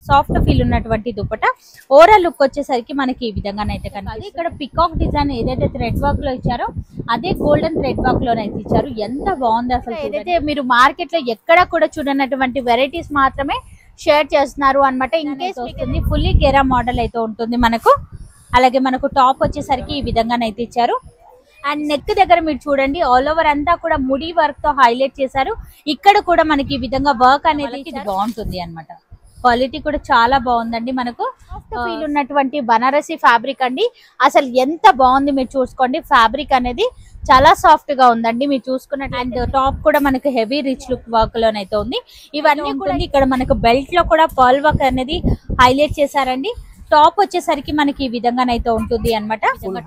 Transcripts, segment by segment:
Soft feel ఉన్నటువంటి dupatta. Overall look వచ్చేసరికి మనకి ఈ విధంగానైతే కనిపిస్తుంది. ఇక్కడ పికాక్ డిజైన్ ఏదైతే థ్రెడ్ వర్క్ లో ఇచ్చారో అదే గోల్డెన్ థ్రెడ్ వర్క్ లోనైతే ఇచ్చారు. ఎంత బాగుంది అసలు. ఏదైతే మీరు మార్కెట్ లో ఎక్కడ కూడా చూడనటువంటి వెరైటీస్ మాత్రమే షేర్ చేస్తున్నారు అన్నమాట. ఇన్ కేస్ మీకు ఫుల్లీ గెరా మోడల్ అయితే ఉంటుంది మనకు. అలాగే మనకు టాప్ వచ్చేసరికి ఈ విధంగానైతే ఇచ్చారు. అండ్ నెక్ దగ్గర మీరు చూడండి ఆల్ ఓవర్ అంతా కూడా ముడి వర్క్ తో హైలైట్ చేశారు. ఇక్కడ కూడా మనకి ఈ విధంగా వర్క్ అనేది బాగుంటుంది అన్నమాట. క్వాలిటీ కూడా చాలా బాగుందండి. మనకు ఫీల్ ఉన్నటువంటి బనారసి ఫ్యాబ్రిక్ అండి. అసలు ఎంత బాగుంది మీరు చూసుకోండి. ఫ్యాబ్రిక్ అనేది చాలా సాఫ్ట్ గా ఉందండి మీరు చూసుకున్నట్టు. అండ్ టాప్ కూడా మనకు హెవీ రిచ్ లుక్ వర్క్ లోనైతే ఉంది. ఇవన్నీ కూడా ఇక్కడ మనకు బెల్ట్ లో కూడా పర్ల్ వర్క్ అనేది హైలైట్ చేశారండి. టాప్ వచ్చేసరికి మనకి ఈ విధంగానైతే ఉంటుంది అనమాట.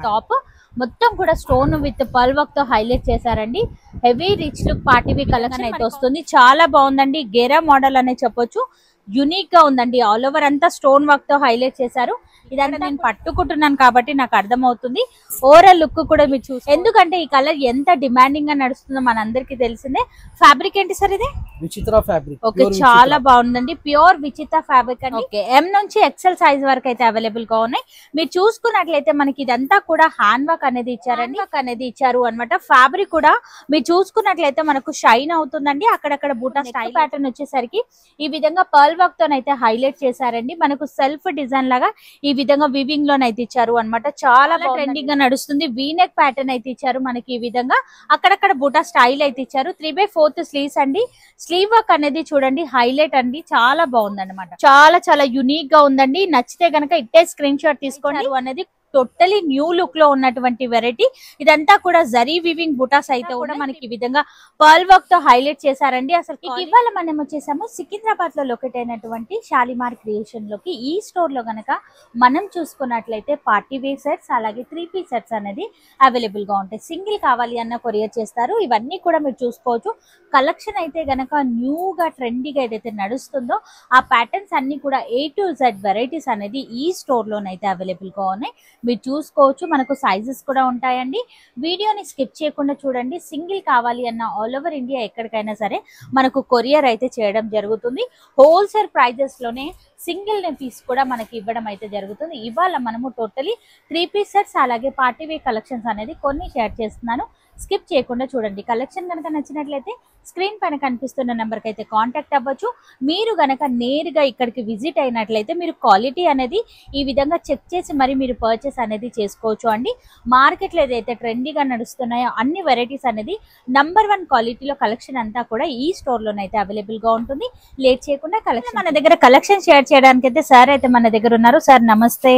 టాప్ మొత్తం కూడా స్టోన్ విత్ పర్ల్ వర్క్ తో హైలైట్ చేశారండి. హెవీ రిచ్ లుక్ పార్టీవీ కలెక్షన్ అయితే వస్తుంది. చాలా బాగుందండి. గేరా మోడల్ అనే చెప్పొచ్చు. యూనిక్ గా ఉందండి. ఆల్ ఓవర్ అంతా స్టోన్ వర్క్ తో హైలైట్ చేశారు. ఇదంతా నేను పట్టుకుంటున్నాను కాబట్టి నాకు అర్థమవుతుంది. ఓవరాల్ లుక్ కూడా మీరు చూసి, ఎందుకంటే ఈ కలర్ ఎంత డిమాండింగ్ గా నడుస్తుందో మనందరికి తెలిసిందే. ఫ్యాబ్రిక్ ఏంటి సార్ ఇది? విచిత్ర ఫ్యాబ్రిక్. ఓకే, చాలా బాగుందండి. ప్యూర్ విచిత్ర ఫ్యాబ్రిక్ అండి. ఓకే, ఎం నుంచి ఎక్సెల్ సైజ్ వరకు అయితే అవైలబుల్ గా ఉన్నాయి. మీరు చూసుకున్నట్లయితే మనకి ఇదంతా కూడా హ్యాండ్ వర్క్ అనేది ఇచ్చారండి. వర్క్ అనేది ఇచ్చారు అనమాట. ఫ్యాబ్రిక్ కూడా మీరు చూసుకున్నట్లయితే మనకు షైన్ అవుతుందండి. అక్కడక్కడ బూటా స్టైల్ ప్యాటర్న్ వచ్చేసరికి ఈ విధంగా పర్ల్ వర్క్ తోనైతే హైలైట్ చేశారండి. మనకు సెల్ఫ్ డిజైన్ లాగా ఈ విధంగా వివింగ్ లోనైతే ఇచ్చారు అనమాట. చాలా ట్రెండింగ్ గా నడుస్తుంది. వీనెక్ ప్యాటర్న్ అయితే ఇచ్చారు మనకి. ఈ విధంగా అక్కడక్కడ బూటా స్టైల్ అయితే ఇచ్చారు. 3/4 స్లీవ్స్ అండి. స్లీవ్ వర్క్ అనేది చూడండి హైలైట్ అండి. చాలా బాగుంది అనమాట. చాలా యూనిక్ గా ఉందండి. నచ్చితే గనక ఇట్టే స్క్రీన్ షాట్ తీసుకోండి. అనేది టోటలీ న్యూ లుక్ లో ఉన్నటువంటి వెరైటీ. ఇదంతా కూడా జరీ వివింగ్ బుటాస్ అయితే కూడా మనకి ఈ విధంగా పర్ల్ వర్క్ తో హైలైట్ చేశారండి. అసలు ఇవాళ మనం వచ్చేసాము సికింద్రాబాద్ లో లొకేట్ అయినటువంటి షాలిమార్ క్రియేషన్ లోకి. ఈ స్టోర్ లో గనక మనం చూసుకున్నట్లయితే పార్టీ వేర్ సెట్స్ అలాగే 3 పీస్ సెట్స్ అనేది అవైలబుల్ గా ఉంటాయి. సింగిల్ కావాలి అన్న కొరియర్ చేస్తారు. ఇవన్నీ కూడా మీరు చూసుకోవచ్చు. కలెక్షన్ అయితే గనక న్యూగా ట్రెండీగా ఏదైతే నడుస్తుందో ఆ ప్యాటర్న్స్ అన్ని కూడా A to Z వెరైటీస్ అనేది ఈ స్టోర్ లోనైతే అవైలబుల్ గా ఉన్నాయి. మీరు చూసుకోవచ్చు. మనకు సైజెస్ కూడా ఉంటాయండి. వీడియోని స్కిప్ చేయకుండా చూడండి. సింగిల్ కావాలి అన్న ఆల్ ఓవర్ ఇండియా ఎక్కడికైనా సరే మనకు కొరియర్ అయితే చేయడం జరుగుతుంది. హోల్సేల్ ప్రైజెస్ లోనే సింగిల్ పీస్ కూడా మనకి ఇవ్వడం అయితే జరుగుతుంది. ఇవాళ మనము టోటలీ 3 పీస్ సెట్స్ అలాగే పార్టీ వేర్ కలెక్షన్స్ అనేది కొన్ని షేర్ చేస్తున్నాను. స్కిప్ చేయకుండా చూడండి. కలెక్షన్ కనుక నచ్చినట్లయితే స్క్రీన్ పైన కనిపిస్తున్న నెంబర్కి అయితే కాంటాక్ట్ అవ్వచ్చు. మీరు గనక నేరుగా ఇక్కడికి విజిట్ అయినట్లయితే మీరు క్వాలిటీ అనేది ఈ విధంగా చెక్ చేసి మరి మీరు పర్చేస్ అనేది చేసుకోవచ్చు అండి. మార్కెట్లో ఏదైతే ట్రెండీగా నడుస్తున్నాయో అన్ని వెరైటీస్ అనేది #1 క్వాలిటీలో కలెక్షన్ అంతా కూడా ఈ స్టోర్లోనైతే అవైలబుల్ గా ఉంటుంది. లేట్ చేయకుండా కలెక్షన్ మన దగ్గర కలెక్షన్ షేర్ చేయడానికి అయితే సార్ అయితే మన దగ్గర ఉన్నారు. సార్ నమస్తే.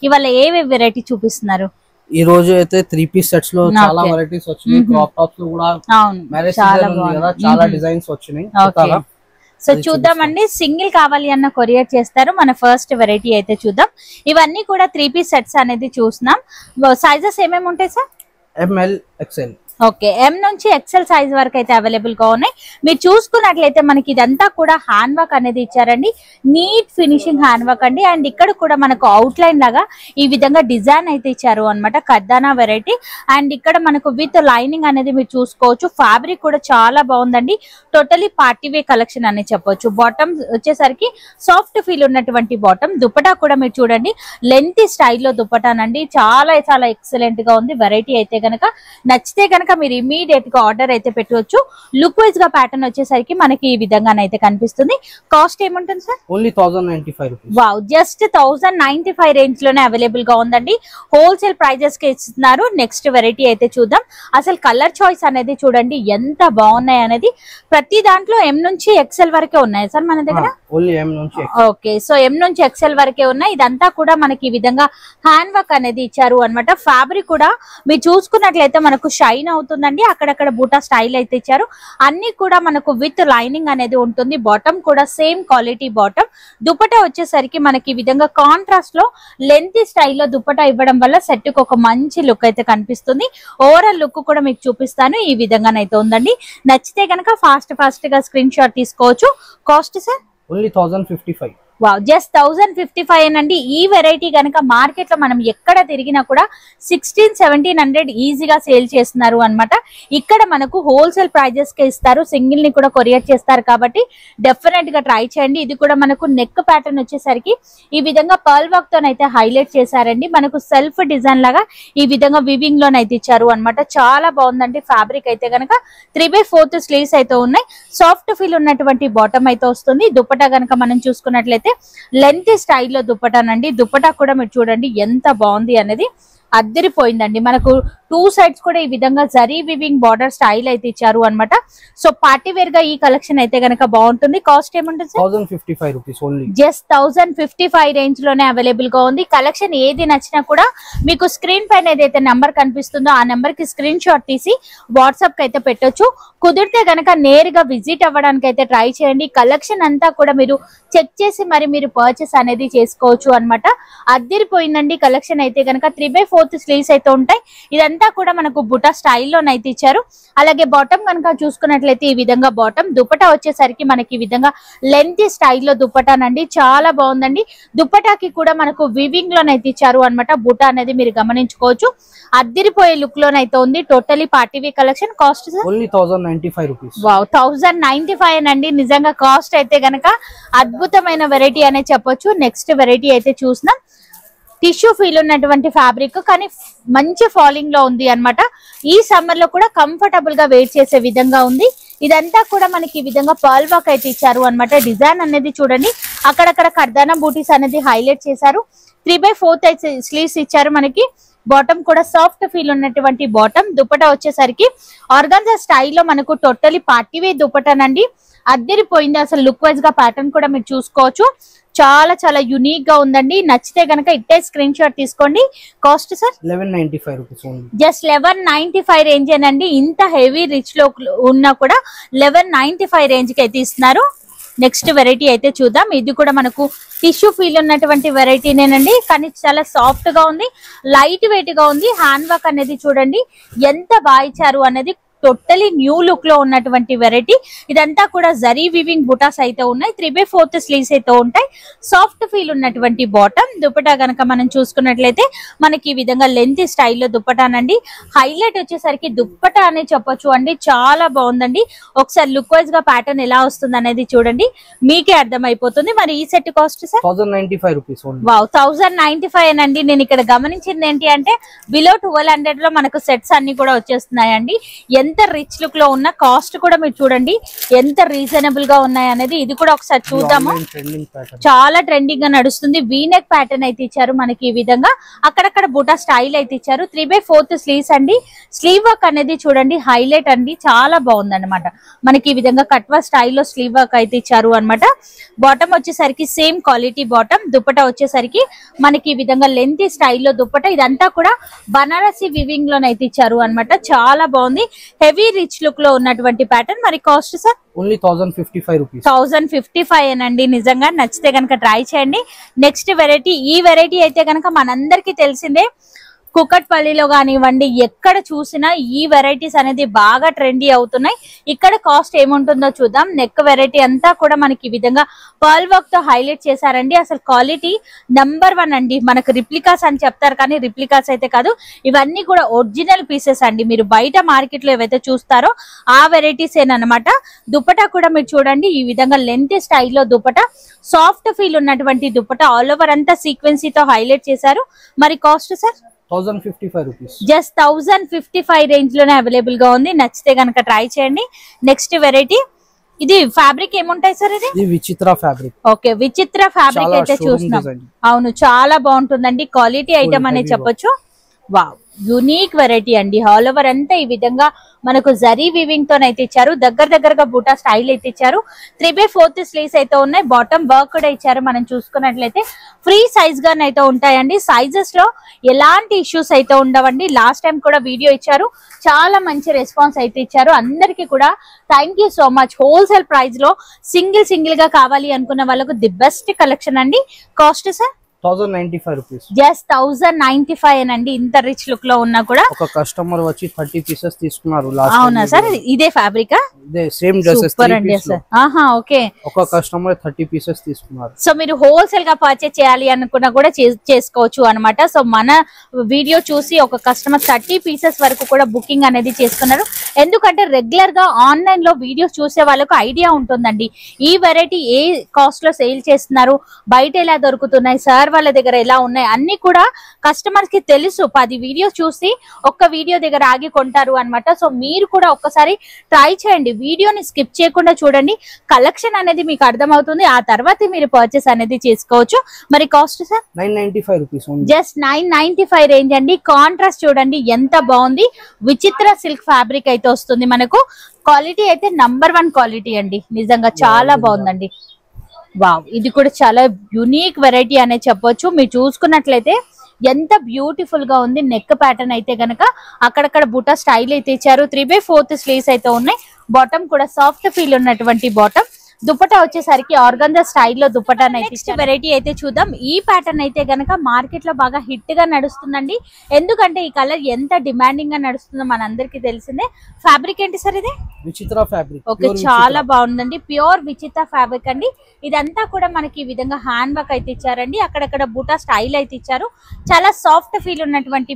ఇవాళ ఏ వెరైటీ చూపిస్తున్నారు? ఈ రోజు అయితే 3 పీస్ సెట్స్ లో చాలా వెరైటీస్ వచ్చినాయి. క్రాప్ టాప్స్ లో కూడా మ్యారేజ్ సీజన్ ఉంది కదా, చాలా డిజైన్స్ వచ్చినాయి. సో చూద్దామండి. సింగిల్ కావాలి అన్న కొరియర్ చేస్తారు. మన ఫస్ట్ వెరైటీ అయితే చూద్దాం. ఇవన్నీ కూడా 3 పీస్ సెట్స్ అనేది చూస్తున్నాం. సైజెస్ ఏమేమి ఉంటాయి సార్? ML XL. ఓకే, ఎం నుంచి ఎక్సెల్ సైజ్ వరకు అయితే అవైలబుల్ గా ఉన్నాయి. మీరు చూసుకున్నట్లయితే మనకి ఇదంతా కూడా హ్యాండ్ వర్క్ అనేది ఇచ్చారండి. నీట్ ఫినిషింగ్ హ్యాండ్ వర్క్ అండి. అండ్ ఇక్కడ కూడా మనకు అవుట్ లైన్ లాగా ఈ విధంగా డిజైన్ అయితే ఇచ్చారు అనమాట. కర్దానా వెరైటీ. అండ్ ఇక్కడ మనకు విత్ లైనింగ్ అనేది మీరు చూసుకోవచ్చు. ఫ్యాబ్రిక్ కూడా చాలా బాగుందండి. టోటలీ పార్టీ వేర్ కలెక్షన్ అని చెప్పొచ్చు. బాటమ్ వచ్చేసరికి సాఫ్ట్ ఫీల్ ఉన్నటువంటి బాటమ్. దుపటా కూడా మీరు చూడండి లెంతీ స్టైల్లో దుపటానండి. చాలా ఎక్సలెంట్ గా ఉంది. వెరైటీ అయితే గనక నచ్చితే గనక మీరు ఇమీడియట్ గా ఆర్డర్ అయితే పెట్టవచ్చు. లుక్ వైజ్ గా ప్యాటర్న్ వచ్చేసరికి మనకి ఈ విధంగానైతే కనిపిస్తుంది. కాస్ట్ ఏముంటుంది sir? Only 1095 rupees. Wow, just 1095 range లోనే అవైలబుల్ గా ఉందండి. హోల్సేల్ ప్రైజెస్ కి ఇస్తున్నారు. నెక్స్ట్ వెరైటీ అయితే చూద్దాం. అసలు కలర్ చాయిస్ అనేది చూడండి ఎంత బాగున్నాయి అనేది. ప్రతి దాంట్లో ఎం నుంచి ఎక్సెల్ వరకే ఉన్నాయి సార్ మన దగ్గర. ఓకే, సో ఎం నుంచి ఎక్సెల్ వరకే ఉన్నాయి. ఇదంతా కూడా మనకి ఈ విధంగా హ్యాండ్ వర్క్ అనేది ఇచ్చారు అనమాట. ఫ్యాబ్రిక్ కూడా మీరు చూసుకున్నట్లయితే మనకు షైన్ అవుతుందండి. అక్కడక్కడ బూటా స్టైల్ అయితే ఇచ్చారు. అన్ని కూడా మనకు విత్ లైనింగ్ అనేది ఉంటుంది. బాటమ్ కూడా సేమ్ క్వాలిటీ బాటమ్. దుపట్టా వచ్చేసరికి మనకి ఈ విధంగా కాంట్రాస్ట్ లో లెంతీ స్టైల్లో దుపట్టా ఇవ్వడం వల్ల సెట్ కు ఒక మంచి లుక్ అయితే కనిపిస్తుంది. ఓవరాల్ లుక్ కూడా మీకు చూపిస్తాను. ఈ విధంగానైతే ఉందండి. నచ్చితే గనక ఫాస్ట్ గా స్క్రీన్ షాట్ తీసుకోవచ్చు. Cost sir? Only 1055. Wow, just 1055 అండి. ఈ వెరైటీ కనుక మార్కెట్ లో మనం ఎక్కడ తిరిగినా కూడా 1600-1700 ఈజీగా సేల్ చేస్తున్నారు అన్నమాట. ఇక్కడ మనకు హోల్సేల్ ప్రైజెస్ కి ఇస్తారు, సింగిల్ ని కూడా కొరియర్ చేస్తారు కాబట్టి డెఫినెట్ గా ట్రై చేయండి. ఇది కూడా మనకు నెక్ ప్యాటర్న్ వచ్చేసరికి ఈ విధంగా పర్ల్ వర్క్ తోనైతే హైలైట్ చేశారండి. మనకు సెల్ఫ్ డిజైన్ లాగా ఈ విధంగా వివింగ్ లోనైతే ఇచ్చారు అన్నమాట. చాలా బాగుందండి. ఫ్యాబ్రిక్ అయితే కనుక 3/4 స్లీవ్స్ అయితే ఉన్నాయి. సాఫ్ట్ ఫీల్ ఉన్నటువంటి బాటమ్ అయితే వస్తుంది. దుపట్టా కనుక మనం చూసుకున్నట్లయితే లెంత్ స్టైల్లో దుపట్టానండి. దుపట్టా కూడా మీరు చూడండి ఎంత బాగుంది అనేది, అద్దరిపోయిందండి. మనకు 2 సైడ్స్ కూడా ఈ విధంగా జరీ వివింగ్ బార్డర్ స్టైల్ అయితే ఇచ్చారు అన్నమాట. సో పార్టీ వేర్ గా ఈ కలెక్షన్ అయితే కనుక బాగుంటుంది. కాస్ట్ ఏముంటుంది sir? 1055 rupees only. Just 1055 range లోనే అవైలబుల్ గా ఉంది. కలెక్షన్ ఏది నచ్చినా కూడా మీకు స్క్రీన్ పైన ఏదైతే నెంబర్ కనిపిస్తుందో ఆ నెంబర్ కి స్క్రీన్ షాట్ తీసి వాట్సాప్ కి అయితే పెట్టొచ్చు. కుదిరితే గనక నేరుగా విజిట్ అవ్వడానికి అయితే ట్రై చేయండి. కలెక్షన్ అంతా కూడా మీరు చెక్ చేసి మరి మీరు పర్చేస్ అనేది చేసుకోవచ్చు అన్నమాట. అద్దరిపోయిందండి కలెక్షన్ అయితే కనుక. 3/4 స్లీవ్స్ అయితే ఉంటాయి. ఇదంతా కూడా మనకు బుటా స్టైల్లోనైతే ఇచ్చారు. అలాగే బాటమ్ కనుక చూసుకున్నట్లయితే ఈ విధంగా బాటమ్, దుపట్టా వచ్చేసరికి మనకి ఈ విధంగా లెంత్ స్టైల్లో దుపట్టానండి. చాలా బాగుందండి. దుపట్టాకి కూడా మనకు వివింగ్ లోనైతే ఇచ్చారు అన్నమాట. బుటా అనేది మీరు గమనించుకోవచ్చు. అద్దరిపోయే లుక్ లోనైతే ఉంది. Totally party wear collection. Cost only 1095 rupees. Wow, 1095 అండి. నిజంగా కాస్ట్ అయితే గనక అద్భుతమైన వెరైటీ అనే చెప్పొచ్చు. నెక్స్ట్ వెరైటీ అయితే చూసినాం. టిష్యూ ఫీల్ ఉన్నటువంటి ఫ్యాబ్రిక్ కానీ మంచి ఫాలింగ్ లో ఉంది అన్నమాట. ఈ సమ్మర్ లో కూడా కంఫర్టబుల్ గా వేర్ చేసే విధంగా ఉంది. ఇదంతా కూడా మనకి ఈ విధంగా పర్ల్ వర్క్ అయితే ఇచ్చారు అన్నమాట. డిజైన్ అనేది చూడండి, అక్కడక్కడ కర్దానా బూటీస్ అనేది హైలైట్ చేశారు. 3/4 స్లీవ్స్ ఇచ్చారు మనకి. బాటమ్ కూడా సాఫ్ట్ ఫీల్ ఉన్నటువంటి బాటమ్. దుపట్టా వచ్చేసరికి ఆర్గాన్జా స్టైల్లో మనకు టోటలీ పార్టీ వేర్ దుపట్టానండి. అద్దరిపోయింది. అసలు లుక్ వైజ్ గా ప్యాటర్న్ కూడా మీరు చూసుకోవచ్చు. చాలా చాలా యునిక్ గా ఉందండి. నచ్చితే గనక ఇట్టే స్క్రీన్ షాట్ తీసుకోండి. Cost sir 1195 rupees only. Just 1195 range ఏనండి. ఇంత హెవీ రిచ్ లో ఉన్నా కూడా 1195 రేంజ్ కి అయితే ఇస్తున్నారు. నెక్స్ట్ వెరైటీ అయితే చూద్దాం. ఇది కూడా మనకు టిష్యూ ఫీల్ ఉన్నటువంటి వెరైటీనేనండి, కానీ చాలా సాఫ్ట్ గా ఉంది, లైట్ వెయిట్ గా ఉంది. హ్యాండ్ వర్క్ అనేది చూడండి ఎంత బాగా ఇచ్చారు అనేది. టోటలీ న్యూ లుక్ లో ఉన్నటువంటి వెరైటీ. ఇదంతా కూడా జరీ వివింగ్ బుటాస్ అయితే ఉన్నాయి. 3/4 స్లీవ్స్ అయితే ఉంటాయి. సాఫ్ట్ ఫీల్ ఉన్నటువంటి బాటమ్. దుపట్టా గనక మనం చూసుకున్నట్లయితే మనకి ఈ విధంగా లెంత్ స్టైల్లో దుపట్టానండి. హైలైట్ వచ్చేసరికి దుపట్టా అనే చెప్పొచ్చు అండి. చాలా బాగుందండి. ఒకసారి లుక్ వైజ్ గా ప్యాటర్న్ ఎలా వస్తుంది అనేది చూడండి, మీకే అర్థమైపోతుంది. మరి ఈ set cost sir 1095 rupees only. Wow, 1095 అండి. నేను ఇక్కడ గమనించింది ఏంటి అంటే బిలో 1200 లో మనకు సెట్స్ అన్ని కూడా వచ్చేస్తున్నాయండి. ఎంత రిచ్ లుక్ లో ఉన్న కాస్ట్ కూడా మీరు చూడండి ఎంత రీజనబుల్ గా ఉన్నాయి అనేది. ఇది కూడా ఒకసారి చూద్దాము. చాలా ట్రెండింగ్ గా నడుస్తుంది. వీనెక్ ప్యాటర్న్ అయితే ఇచ్చారు మనకి. ఈ విధంగా అక్కడక్కడ బుటా స్టైల్ అయితే ఇచ్చారు. 3/4 స్లీవ్స్ అండి. స్లీవ్ వర్క్ అనేది చూడండి హైలైట్ అండి. చాలా బాగుంది అనమాట. మనకి ఈ విధంగా కట్వా స్టైల్లో స్లీవ్ వర్క్ అయితే ఇచ్చారు అనమాట. బాటమ్ వచ్చేసరికి సేమ్ క్వాలిటీ బాటమ్. దుపట్టా వచ్చేసరికి మనకి ఈ విధంగా లెంత్ స్టైల్లో దుపట్టా. ఇదంతా కూడా బనారసి వివింగ్ లోనైతే ఇచ్చారు అనమాట. చాలా బాగుంది. హెవీ రిచ్ లుక్ లో ఉన్నటువంటి ప్యాటర్న్. మరి కాస్ట్ సార్ ఓన్లీ 1055 రూపీస్. 1055 అండి. నిజంగా నచ్చితే కనుక ట్రై చేయండి. నెక్స్ట్ వెరైటీ, ఈ వెరైటీ అయితే కనుక మనందరికీ తెలిసిందే. కుకట్పల్లిలో కానివ్వండి ఎక్కడ చూసినా ఈ వెరైటీస్ అనేది బాగా ట్రెండీ అవుతున్నాయి. ఇక్కడ కాస్ట్ ఏముంటుందో చూద్దాం. నెక్ వెరైటీ అంతా కూడా మనకి ఈ విధంగా పర్ల్ వర్క్ తో హైలైట్ చేశారండి. అసలు క్వాలిటీ నెంబర్ 1 అండి. మనకు రిప్లికాస్ అని చెప్తారు కానీ రిప్లికాస్ అయితే కాదు, ఇవన్నీ కూడా ఒరిజినల్ పీసెస్ అండి. మీరు బయట మార్కెట్ లో ఏవైతే చూస్తారో ఆ వెరైటీస్ ఏనమాట. దుపట్టా కూడా మీరు చూడండి ఈ విధంగా లెంత్ స్టైల్లో దుపట్టా. సాఫ్ట్ ఫీల్ ఉన్నటువంటి దుపట్టా. ఆల్ ఓవర్ అంతా సీక్వెన్సీతో హైలైట్ చేశారు. మరి cost sir 1055 rupees. Just 1055 range లోనే అవైలబుల్ గా ఉంది. నచ్చితే కనుక ట్రై చేయండి. నెక్స్ట్ వెరైటీ, ఇది ఫ్యాబ్రిక్ ఏముంటాయి సార్? ఇది విచిత్ర ఫ్యాబ్రిక్. ఓకే, విచిత్ర ఫ్యాబ్రిక్ అయితే చూస్తున్నాం. అవును, చాలా బాగుంటుందండి. క్వాలిటీ ఐటమ్ అనే చెప్పొచ్చు. వావ్, యూనిక్ వెరైటీ అండి. ఆల్ ఓవర్ అంతా ఈ విధంగా మనకు జరీ వివింగ్ తోనైతే ఇచ్చారు. దగ్గరగా బూటా స్టైల్ అయితే ఇచ్చారు. 3/4 స్లీవ్స్ అయితే ఉన్నాయి. బాటమ్ వర్క్ కూడా ఇచ్చారు. మనం చూసుకున్నట్లయితే ఫ్రీ సైజ్ గానైతే ఉంటాయండి. సైజెస్ లో ఎలాంటి ఇష్యూస్ అయితే ఉండవండి. లాస్ట్ టైం కూడా వీడియో ఇచ్చారు, చాలా మంచి రెస్పాన్స్ అయితే ఇచ్చారు. అందరికీ కూడా thank you so much. Wholesale price లో సింగిల్ గా కావాలి అనుకున్న వాళ్ళకు ది బెస్ట్ కలెక్షన్ అండి. Cost sir 1095 rupees. జస్ట్ 1095 అండి. ఇంత రిచ్ లుక్ లో ఉన్నా కూడా ఒక కస్టమర్ వచ్చి 30 పీసెస్ తీసుకున్నారు. అవునా సార్? ఇదే ఫ్యాబ్రికా? ఇదే సేమ్ డ్రెస్సెస్. సూపర్ అండి సార్. ఆహా, ఓకే. ఒక కస్టమర్ 30 పీసెస్ తీసుకున్నారు. సో మీరు హోల్సేల్ గా పర్చేస్ చేయాలి అనుకున్నా కూడా చేసుకోవచ్చు అన్నమాట. సో మన వీడియో చూసి ఒక కస్టమర్ 30 పీసెస్ వరకు కూడా బుకింగ్ అనేది చేసుకున్నారు. ఎందుకంటే రెగ్యులర్ గా ఆన్లైన్ లో వీడియోస్ చూసే వాళ్ళకు ఐడియా ఉంటుందండి ఈ వెరైటీ ఏ కాస్ట్ లో సేల్ చేస్తున్నారు, బయట ఎలా దొరుకుతున్నాయి, సార్ వాళ్ళ దగ్గర ఎలా ఉన్నాయి అన్ని కూడా కస్టమర్స్ కి తెలుసు. 10 వీడియోస్ చూసి ఒక్క వీడియో దగ్గర ఆగి కొంటారు అన్నమాట. సో మీరు కూడా ఒక్కసారి ట్రై చేయండి, వీడియోని స్కిప్ చేయకుండా చూడండి, కలెక్షన్ అనేది మీకు అర్థమవుతుంది. ఆ తర్వాత మీరు పర్చేస్ అనేది చేసుకోవచ్చు. మరి cost sir? 995 rupees. Just 995 range అండి. కాంట్రాస్ట్ చూడండి ఎంత బాగుంది. విచిత్ర సిల్క్ ఫ్యాబ్రిక్ అయితే వస్తుంది మనకు. క్వాలిటీ అయితే నంబర్ 1 క్వాలిటీ అండి. నిజంగా చాలా బాగుందండి. వావ్, ఇది కూడా చాలా యూనిక్ వెరైటీ అనే చెప్పొచ్చు. మీరు చూసుకున్నట్లయితే ఎంత బ్యూటిఫుల్ గా ఉంది. నెక్ ప్యాటర్న్ అయితే గనక అక్కడక్కడ బుటా స్టైల్ అయితే ఇచ్చారు. 3/4 స్లీవ్స్ అయితే ఉన్నాయి. బాటమ్ కూడా సాఫ్ట్ ఫీల్ ఉన్నటువంటి బాటమ్. దుపట్టా వచ్చేసరికి ఆర్గంజా స్టైల్లో దుపట్టా నెక్స్ట్ వెరైటీ అయితే చూద్దాం. ఈ ప్యాటర్న్ అయితే గనక మార్కెట్ లో బాగా హిట్ గా నడుస్తుందండి. ఎందుకంటే ఈ కలర్ ఎంత డిమాండింగ్ గా నడుస్తుందో మనందరికి తెలిసిందే. ఫ్యాబ్రిక్ ఏంటి సార్? ఇది విచిత్ర ఫ్యాబ్రిక్. ఓకే, చాలా బాగుందండి. ప్యూర్ విచిత్ర ఫ్యాబ్రిక్ అండి. ఇదంతా కూడా మనకి ఈ విధంగా హ్యాండ్ వర్క్ అయితే ఇచ్చారండి. అక్కడక్కడ బూటా స్టైల్ అయితే ఇచ్చారు. చాలా సాఫ్ట్ ఫీల్ ఉన్నటువంటి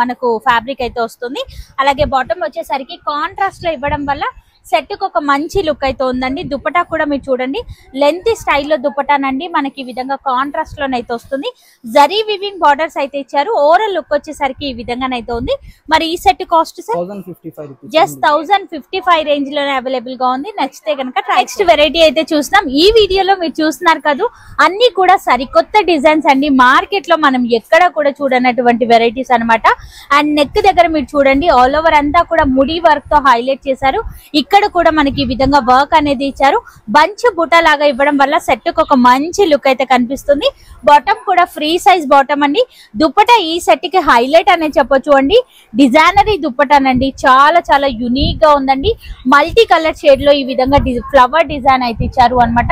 మనకు ఫ్యాబ్రిక్ అయితే వస్తుంది. అలాగే బాటమ్ వచ్చేసరికి కాంట్రాస్ట్ లో ఇవ్వడం వల్ల సెట్ కు ఒక మంచి లుక్ అయితే ఉందండి. దుపట్టా కూడా మీరు చూడండి లెంత్ స్టైల్లో దుపట్టానండి. మనకి ఈ విధంగా కాంట్రాస్ట్ లోనైతే వస్తుంది. జరీ వివింగ్ బార్డర్స్ అయితే ఇచ్చారు. ఓవరాల్ లుక్ వచ్చేసరికి ఈ విధంగానైతే ఉంది. మరి ఈ set cost sir? 1055 rupees. Just 1055 range లోనే అవైలబుల్ గా ఉంది. నచ్చితే కనుక నెక్స్ట్ వెరైటీ అయితే చూస్తాం. ఈ వీడియోలో మీరు చూస్తున్నారు కదా, అన్ని కూడా సరికొత్త డిజైన్స్ అండి. మార్కెట్ లో మనం ఎక్కడ కూడా చూడనటువంటి వెరైటీస్ అన్నమాట. అండ్ నెక్ దగ్గర మీరు చూడండి ఆల్ ఓవర్ అంతా కూడా ముడి వర్క్ తో హైలైట్ చేశారు. ఇక్కడ కూడా మనకి ఈ విధంగా వర్క్ అనేది ఇచ్చారు. బంచ్ బుట్ట లాగా ఇవ్వడం వల్ల సెట్ కు ఒక మంచి లుక్ అయితే కనిపిస్తుంది. బాటమ్ కూడా ఫ్రీ సైజ్ బాటమ్ అండి. దుపట్టా ఈ సెట్ కి హైలైట్ అనేది చెప్పొచ్చు అండి. డిజైనరీ దుపట్టానండి. చాలా చాలా యునిక్ గా ఉందండి. మల్టీ కలర్ షేడ్ లో ఈ విధంగా ఫ్లవర్ డిజైన్ అయితే ఇచ్చారు అన్నమాట.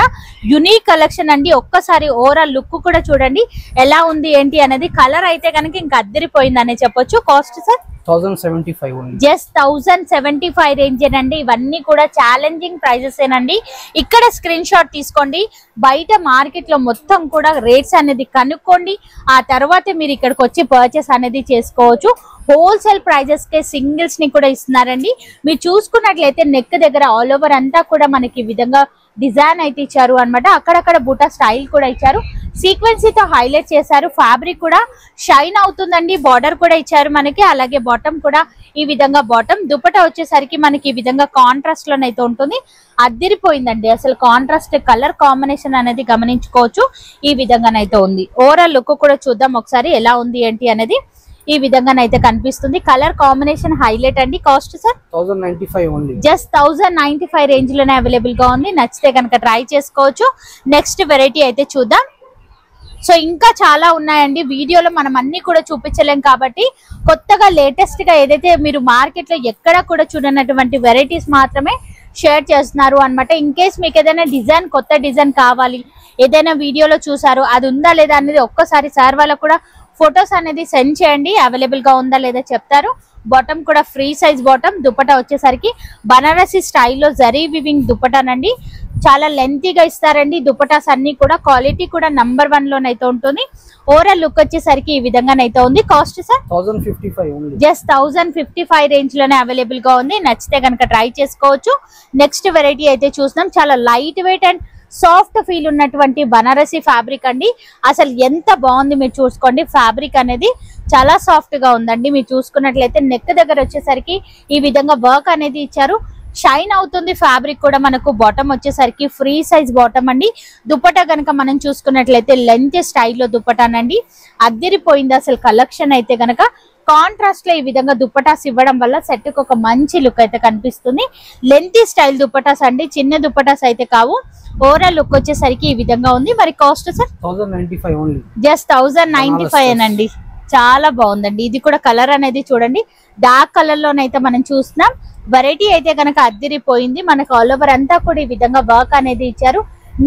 యునిక్ కలెక్షన్ అండి. ఒక్కసారి ఓవరాల్ లుక్ కూడా చూడండి ఎలా ఉంది ఏంటి అనేది. కలర్ అయితే కనుక ఇంకా అద్దరిపోయింది అనే చెప్పొచ్చు. Cost sir? 1075 only. Just 1075 range అండి. ఇవన్నీ కూడా ఛాలెంజింగ్ ప్రైజెస్ ఏనండి. ఇక్కడ స్క్రీన్ షాట్ తీసుకోండి. బయట మార్కెట్ లో మొత్తం కూడా రేట్స్ అనేది కనుక్కోండి. ఆ తర్వాత మీరు ఇక్కడికి వచ్చి పర్చేస్ అనేది చేసుకోవచ్చు. హోల్సేల్ ప్రైజెస్ కే సింగిల్స్ ని కూడా ఇస్తున్నారండి. మీరు చూసుకున్నట్లయితే నెక్ దగ్గర ఆల్ ఓవర్ అంతా కూడా మనకి ఈ విధంగా డిజైన్ అయితే ఇచ్చారు అన్నమాట. అక్కడక్కడ బూటా స్టైల్ కూడా ఇచ్చారు. సీక్వెన్సీతో హైలైట్ చేశారు. ఫ్యాబ్రిక్ కూడా షైన్ అవుతుందండి. బార్డర్ కూడా ఇచ్చారు మనకి. అలాగే బాటమ్ కూడా ఈ విధంగా బాటమ్. దుపట్టా వచ్చేసరికి మనకి ఈ విధంగా కాంట్రాస్ట్ లోనైతే ఉంటుంది. అద్దిరిపోయిందండి అసలు. కాంట్రాస్ట్ కలర్ కాంబినేషన్ అనేది గమనించుకోవచ్చు. ఈ విధంగానైతే ఉంది. ఓవరాల్ లుక్ కూడా చూద్దాం ఒకసారి ఎలా ఉంది ఏంటి అనేది. ఈ విధంగానైతే కనిపిస్తుంది. కలర్ కాంబినేషన్ హైలైట్ అండి. Cost sir? 1095 only. Just 1095 range లోనే అవైలబుల్ గా ఉంది. నచ్చితే కనుక ట్రై చేసుకోవచ్చు. నెక్స్ట్ వెరైటీ అయితే చూద్దాం. సో ఇంకా చాలా ఉన్నాయండి. వీడియోలో మనం అన్ని కూడా చూపించలేం కాబట్టి కొత్తగా లేటెస్ట్ గా ఏదైతే మీరు మార్కెట్ లో ఎక్కడ కూడా చూడనటువంటి వెరైటీస్ మాత్రమే షేర్ చేస్తున్నారు అన్నమాట. ఇన్ కేస్ మీకు ఏదైనా డిజైన్ కొత్త డిజైన్ కావాలి, ఏదైనా వీడియోలో చూసారు అది ఉందా లేదా అనేది ఒక్కసారి సార్ వాళ్ళకు కూడా ఫొటోస్ అనేది సెండ్ చేయండి. అవైలబుల్ గా ఉందా లేదా చెప్తారు. బాటమ్ కూడా ఫ్రీ సైజ్ బాటమ్. దుపట్టా వచ్చేసరికి బనారసి స్టైల్లో జరీ వివింగ్ దుపట్టానండి. చాలా లెంతీగా ఇస్తారండి దుపట్టాస్ అన్ని కూడా. క్వాలిటీ కూడా నంబర్ 1 లోనైతే ఉంటుంది. ఓవరాల్ లుక్ వచ్చేసరికి ఈ విధంగానైతే ఉంది. Cost sir? 1055 only. Just 1055 range లోనే అవైలబుల్ గా ఉంది. నచ్చితే కనుక ట్రై చేసుకోవచ్చు. నెక్స్ట్ వెరైటీ అయితే చూద్దాం. చాలా light weight and soft feel ఉన్నటువంటి బనారసి ఫ్యాబ్రిక్ అండి. అసలు ఎంత బాగుంది మీరు చూసుకోండి. ఫ్యాబ్రిక్ అనేది చాలా సాఫ్ట్ గా ఉందండి. మీరు చూసుకున్నట్లయితే నెక్ దగ్గర వచ్చేసరికి ఈ విధంగా వర్క్ అనేది ఇచ్చారు. షైన్ అవుతుంది ఫ్యాబ్రిక్ కూడా మనకు. బాటమ్ వచ్చేసరికి ఫ్రీ సైజ్ బాటమ్ అండి. దుపట్టా కనుక మనం చూసుకున్నట్లయితే లెంత్ స్టైల్లో దుపట్టానండి. అద్దరిపోయింది అసలు కలెక్షన్ అయితే గనక. కాంట్రాస్ట్ లో ఈ విధంగా దుపటాస్ ఇవ్వడం వల్ల సెట్ కు ఒక మంచి లుక్ అయితే కనిపిస్తుంది. లెంతీ స్టైల్ దుపటాస్ అండి. చిన్న దుపటాస్ అయితే కావు. ఓవరాల్ లుక్ వచ్చేసరికి ఈ విధంగా ఉంది. మరి కాస్ట్ సార్? 1095 ఓన్లీ. జస్ట్ 1095 అండి. చాలా బాగుందండి. ఇది కూడా కలర్ అనేది చూడండి డార్క్ కలర్ లోనైతే మనం చూస్తున్నాం. వెరైటీ అయితే కనుక అద్దిరిపోయింది. మనకు ఆల్ ఓవర్ అంతా కూడా ఈ విధంగా వర్క్ అనేది ఇచ్చారు.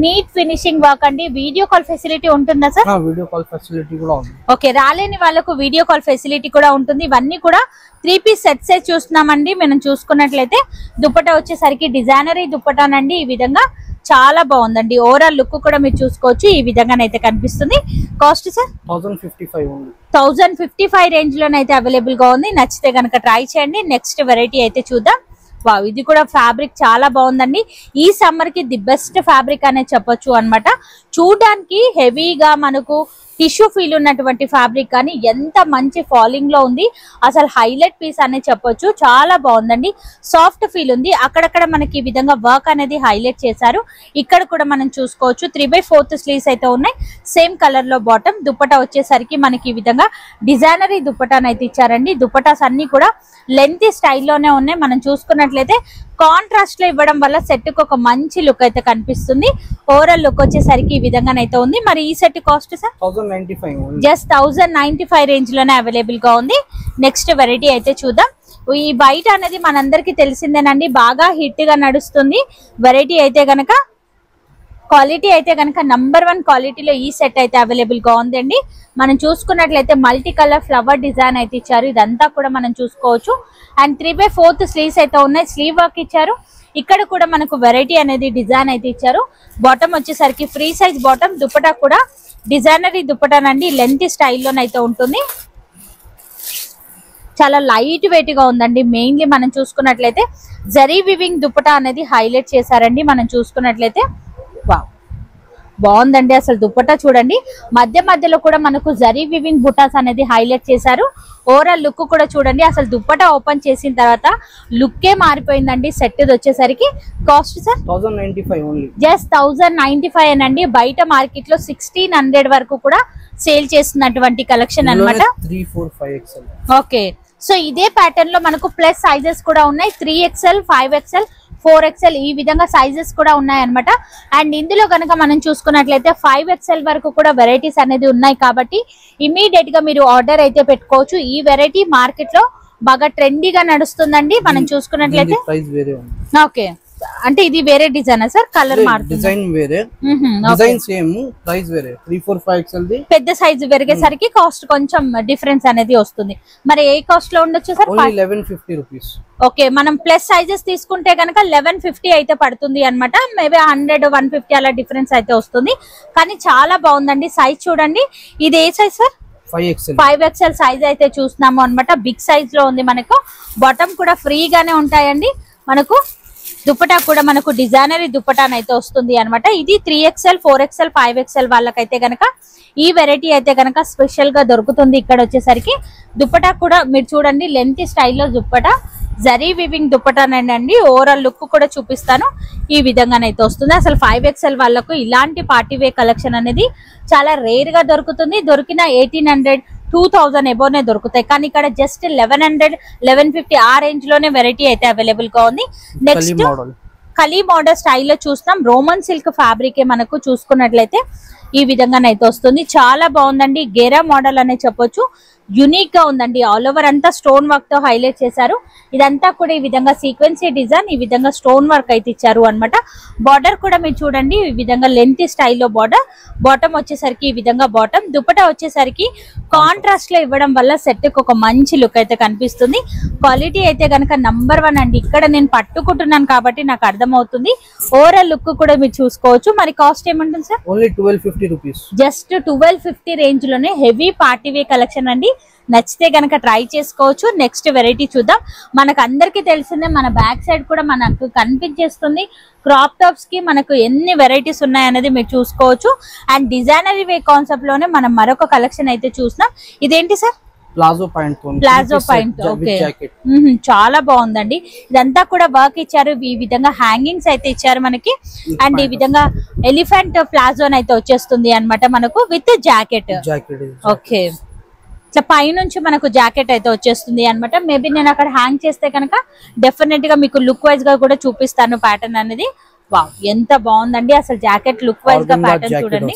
నీట్ ఫినిషింగ్ వర్క్ అండి. వీడియో కాల్ ఫెసిలిటీ ఉంటుందా సార్? వీడియో కాల్ ఫెసిలిటీ కూడా ఉంది. ఓకే, రాలేని వాళ్ళకు వీడియో కాల్ ఫెసిలిటీ కూడా ఉంటుంది. ఇవన్నీ కూడా 3 పీస్ సెట్స్ చూస్తున్నామండి. మనం చూసుకున్నట్లయితే దుపట్టా వచ్చేసరికి డిజైనరీ దుపట్టానండి. ఈ విధంగా చాలా బాగుందండి. ఓవరాల్ లుక్ కూడా మీరు చూసుకోవచ్చు. ఈ విధంగానైతే కనిపిస్తుంది. కాస్ట్ సార్ 1055 ఉంది. 1055 రేంజ్ లోనైతే అవైలబుల్ గా ఉంది. నచ్చితే కనుక ట్రై చేయండి. నెక్స్ట్ వెరైటీ అయితే చూద్దాం. వావ్, ఇది కూడా ఫ్యాబ్రిక్ చాలా బాగుందండి. ఈ సమ్మర్ కి ది బెస్ట్ ఫ్యాబ్రిక్ అనే చెప్పొచ్చు అన్నమాట. చూడడానికి హెవీగా మనకు టిష్యూ ఫీల్ ఉన్నటువంటి ఫ్యాబ్రిక్ కానీ ఎంత మంచి ఫాలింగ్ లో ఉంది. అసలు హైలైట్ పీస్ అనే చెప్పొచ్చు. చాలా బాగుందండి. సాఫ్ట్ ఫీల్ ఉంది. అక్కడక్కడ మనకి ఈ విధంగా వర్క్ అనేది హైలైట్ చేశారు. ఇక్కడ కూడా మనం చూసుకోవచ్చు 3/4 స్లీవ్స్ అయితే ఉన్నాయి. సేమ్ కలర్ లో బాటమ్. దుపట్టా వచ్చేసరికి మనకి ఈ విధంగా డిజైనరీ దుపట్టాను అయితే ఇచ్చారండి. దుపట్టాస్ అన్ని కూడా లెంతీ స్టైల్లోనే ఉన్నాయి. మనం చూసుకున్నట్లయితే కాంట్రాస్ట్ లో ఇవ్వడం వల్ల సెట్ కు ఒక మంచి లుక్ అయితే కనిపిస్తుంది. ఓవరాల్ లుక్ వచ్చేసరికి ఈ విధంగానైతే ఉంది. మరి ఈ set cost sir 1095 just 1095 range లోనే అవైలబుల్ గా ఉంది. నెక్స్ట్ వెరైటీ అయితే చూద్దాం. ఈ బయట అనేది మనందరికి తెలిసిందేనండి, బాగా హిట్ గా నడుస్తుంది. వెరైటీ అయితే గనక క్వాలిటీ అయితే కనుక #1 క్వాలిటీలో ఈ సెట్ అయితే అవైలబుల్ గా ఉందండి. మనం చూసుకున్నట్లయితే మల్టీ కలర్ ఫ్లవర్ డిజైన్ అయితే ఇచ్చారు. ఇదంతా కూడా మనం చూసుకోవచ్చు. అండ్ 3/4 స్లీవ్స్ అయితే ఉన్నాయి. స్లీవ్ వర్క్ ఇచ్చారు. ఇక్కడ కూడా మనకు వెరైటీ అనేది డిజైన్ అయితే ఇచ్చారు. బాటమ్ వచ్చేసరికి ఫ్రీ సైజ్ బాటమ్. దుపట్టా కూడా డిజైనరీ దుపట్టానండి. లెంత్ స్టైల్లోనైతే ఉంటుంది. చాలా లైట్ వెయిట్ గా ఉందండి. మెయిన్లీ మనం చూసుకున్నట్లయితే జరీ వివింగ్ దుపట్టా అనేది హైలైట్ చేశారండి. మనం చూసుకున్నట్లయితే వావ్, బాగుందండి. అసలు దుపట్టా చూడండి, మధ్య మధ్యలో కూడా మనకు జరీ వివింగ్ బుటాస్ అనేది హైలైట్ చేశారు. ఓవరాల్ లుక్ కూడా చూడండి. అసలు దుపట్టా ఓపెన్ చేసిన తర్వాత లుక్కే మారిపోయిందండి. సెట్ వచ్చేసరికి కాస్ట్ సార్ 1095 ఓన్లీ. జస్ట్ 1095 అనండి. బయట మార్కెట్ లో 1600 వరకు కూడా సేల్ చేస్తున్నటువంటి కలెక్షన్ అన్నమాట. 3, 4, 5 XL. ఓకే, సో ఇదే ప్యాటర్న్ లో మనకు ప్లస్ సైజెస్ కూడా ఉన్నాయి. 3XL, 5XL, 4XL ఈ విధంగా సైజెస్ కూడా ఉన్నాయి అన్నమాట. అండ్ ఇందులో కనుక మనం చూసుకున్నట్లయితే 5XL వరకు కూడా వెరైటీస్ అనేది ఉన్నాయి. కాబట్టి ఇమీడియట్ గా మీరు ఆర్డర్ అయితే పెట్టుకోవచ్చు. ఈ వెరైటీ మార్కెట్ లో బాగా ట్రెండీగా నడుస్తుందండి. మనం చూసుకున్నట్లయితే ఓకే, అంటే ఇది వేరే డిజైన్ సార్? కలర్ మారుతుంది, డిజైన్ వేరే, డిజైన్ సేమ్, ప్రైస్ వేరే. 3, 4, 5 XL ది పెద్ద సైజు పెరిగేసరికి కాస్ట్ కొంచెం డిఫరెన్స్ అనేది వస్తుంది. మరి ఏ కాస్ట్ లో ఉండొచ్చు సార్? 1150 రూపీస్. ఓకే, మనం ప్లస్ సైజెస్ తీసుకుంటే కనుక 1150 అయితే పడుతుంది అన్నమాట. మేబీ 100, 150 అలా డిఫరెన్స్ అయితే వస్తుంది. కానీ చాలా బాగుందండి. సైజ్ చూడండి. ఇది ఏ సైజ్ సార్? 5XL సైజ్ అయితే చూస్తున్నాము అన్నమాట. బిగ్ సైజ్ లో ఉంది. మనకు బాటమ్ కూడా ఫ్రీగానే ఉంటాయండి. మనకు దుపట్టా కూడా మనకు డిజైనరీ దుపట్టానైతే వస్తుంది అన్నమాట. ఇది 3XL, 4XL, 5XL వాళ్ళకైతే గనక ఈ వెరైటీ అయితే గనక స్పెషల్ గా దొరుకుతుంది. ఇక్కడ వచ్చేసరికి దుపట్టా కూడా మీరు చూడండి, లెంత్ స్టైల్లో దుపట్టా, జరీ వివింగ్ దుపట్టానండి. ఓవరాల్ లుక్ కూడా చూపిస్తాను. ఈ విధంగానైతే వస్తుంది. అసలు 5XL వాళ్ళకు ఇలాంటి పార్టీ వే కలెక్షన్ అనేది చాలా రేర్ గా దొరుకుతుంది. దొరికిన 1800, 2000 ఎబోనే దొరుకుతాయి. కానీ ఇక్కడ జస్ట్ 1100, 1150 ఆ రేంజ్ లోనే వెరైటీ అయితే అవైలబుల్ గా ఉంది. నెక్స్ట్ కలీ మోడల్ స్టైల్లో చూస్తాం. రోమన్ సిల్క్ ఫ్యాబ్రిక్ మనకు చూసుకున్నట్లయితే ఈ విధంగానైతే వస్తుంది. చాలా బాగుందండి. గేరా మోడల్ అనే చెప్పొచ్చు. యూనిక్ గా ఉందండి. ఆల్ ఓవర్ అంతా స్టోన్ వర్క్ తో హైలైట్ చేశారు. ఇదంతా కూడా ఈ విధంగా సీక్వెన్సీ డిజైన్, ఈ విధంగా స్టోన్ వర్క్ అయితే ఇచ్చారు అన్నమాట. బార్డర్ కూడా మీరు చూడండి, ఈ విధంగా లెంత్ స్టైల్లో బార్డర్. బాటమ్ వచ్చేసరికి ఈ విధంగా బాటమ్. దుపట్టా వచ్చేసరికి కాంట్రాస్ట్ లో ఇవ్వడం వల్ల సెట్ కు ఒక మంచి లుక్ అయితే కనిపిస్తుంది. క్వాలిటీ అయితే కనుక #1 అండి. ఇక్కడ నేను పట్టుకుంటున్నాను కాబట్టి నాకు అర్థమవుతుంది. ఓవరాల్ లుక్ కూడా మీరు చూసుకోవచ్చు. మరి కాస్ట్ ఏమంటుంది sir? Only 1250 rupees. Just 1250 range లోనే హెవీ పార్టీ వే కలెక్షన్ అండి. నచ్చితే గనక ట్రై చేసుకోవచ్చు. నెక్స్ట్ వెరైటీ చూద్దాం. మనకు అందరికి తెలిసిందే, మన బ్యాక్ సైడ్ కూడా మనకు కనిపించేస్తుంది. క్రాప్ టాప్స్ కి మనకు ఎన్ని వెరైటీస్ ఉన్నాయనేది మీరు చూసుకోవచ్చు. అండ్ డిజైనరీ వే కాన్సెప్ట్ లోనే మనం మరొక కలెక్షన్ అయితే చూస్తున్నాం. ఇదేంటి sir? Palazzo point. Palazzo point. Okay, చాలా బాగుందండి. ఇదంతా కూడా వర్క్ ఇచ్చారు. ఈ విధంగా హ్యాంగింగ్స్ అయితే ఇచ్చారు మనకి. అండ్ ఈ విధంగా ఎలిఫెంట్ ప్లాజో అయితే వచ్చేస్తుంది అన్నమాట మనకు విత్ జాకెట్. ఓకే, ఇట్లా పైనుంచి మనకు జాకెట్ అయితే వచ్చేస్తుంది అన్నమాట. మేబీ నేను అక్కడ హ్యాంగ్ చేస్తే కనుక డెఫినెట్ గా మీకు లుక్ వైజ్ గా కూడా చూపిస్తాను ప్యాటర్న్ అనేది. వావ్, ఎంత బాగుందండి. అసలు జాకెట్ లుక్ వైజ్ గా ప్యాటర్న్ చూడండి.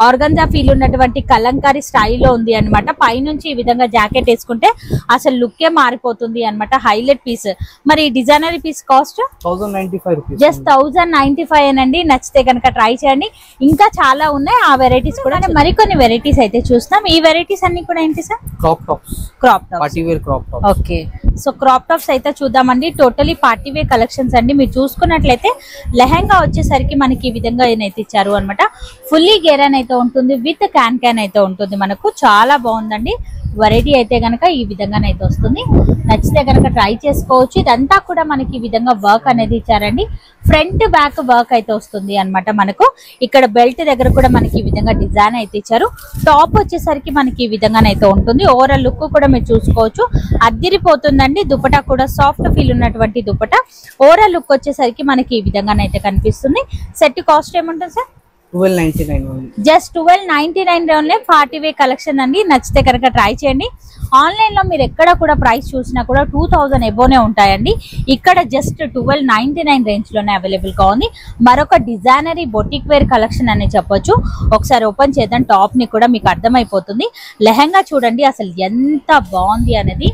ఆర్గంజా ఫీల్ ఉన్నటువంటి కలంకారీ స్టైల్లో ఉంది అన్నమాట. పైనుంచి ఈ విధంగా జాకెట్ వేసుకుంటే అసలు లుక్కే మారిపోతుంది అన్నమాట. Highlight piece. మరి డిజైనరీ పీస్ కాస్ట్ 1095 రూపీస్, జస్ట్ 1095 అనండి. నచ్చితే కనుక ట్రై చేయండి. ఇంకా చాలా ఉన్నాయి ఆ వెరైటీస్ కూడా. మరికొన్ని వెరైటీస్ అయితే చూస్తాం. ఈ వెరైటీస్ అన్ని కూడా ఏంటి sir? Crop tops, crop tops, party wear crop tops. Okay, so crop tops అయితే చూద్దామండి. టోటలీ పార్టీ వేర్ కలెక్షన్స్ అండి. మీరు చూసుకున్నట్లయితే లెహంగా వచ్చేసరికి మనకి ఈ విధంగా అయితే ఇచ్చారు అనమాట. ఫుల్లీ గేరాన్ అయితే ఉంటుంది, విత్ క్యాన్ అయితే ఉంటుంది మనకు. చాలా బాగుందండి వెరైటీ అయితే గనక ఈ విధంగానైతే వస్తుంది. నచ్చితే కనుక ట్రై చేసుకోవచ్చు. ఇదంతా కూడా మనకి ఈ విధంగా వర్క్ అనేది ఇచ్చారండి. ఫ్రంట్ బ్యాక్ వర్క్ అయితే వస్తుంది అన్నమాట మనకు. ఇక్కడ బెల్ట్ దగ్గర కూడా మనకి ఈ విధంగా డిజైన్ అయితే ఇచ్చారు. టాప్ వచ్చేసరికి మనకి ఈ విధంగానైతే ఉంటుంది. ఓవరాల్ లుక్ కూడా మీరు చూసుకోవచ్చు, అద్దిరిపోతుందండి. దుపట్టా కూడా సాఫ్ట్ ఫీల్ ఉన్నటువంటి దుపట్టా. ఓవరాల్ లుక్ వచ్చేసరికి మనకి ఈ విధంగానైతే కనిపిస్తుంది. సెట్ కాస్ట్ ఏముంటుంది sir? 1299, just 1299 only. Party wear collection అండి. నచ్చితే కనుక ట్రై చేయండి. ఆన్లైన్ లో మీరు ఎక్కడ కూడా ప్రైస్ చూసినా కూడా 2000 ఎబోనే ఉంటాయండి. ఇక్కడ జస్ట్ 1299 రేంజ్ లోనే అవైలబుల్ గా ఉంది. మరొక డిజైనరీ బొటిక్ వేర్ కలెక్షన్ అని చెప్పొచ్చు. ఒకసారి ఓపెన్ చేద్దాం. టాప్ ని కూడా మీకు అర్థమైపోతుంది. లెహంగా చూడండి అసలు ఎంత బాగుంది అనేది.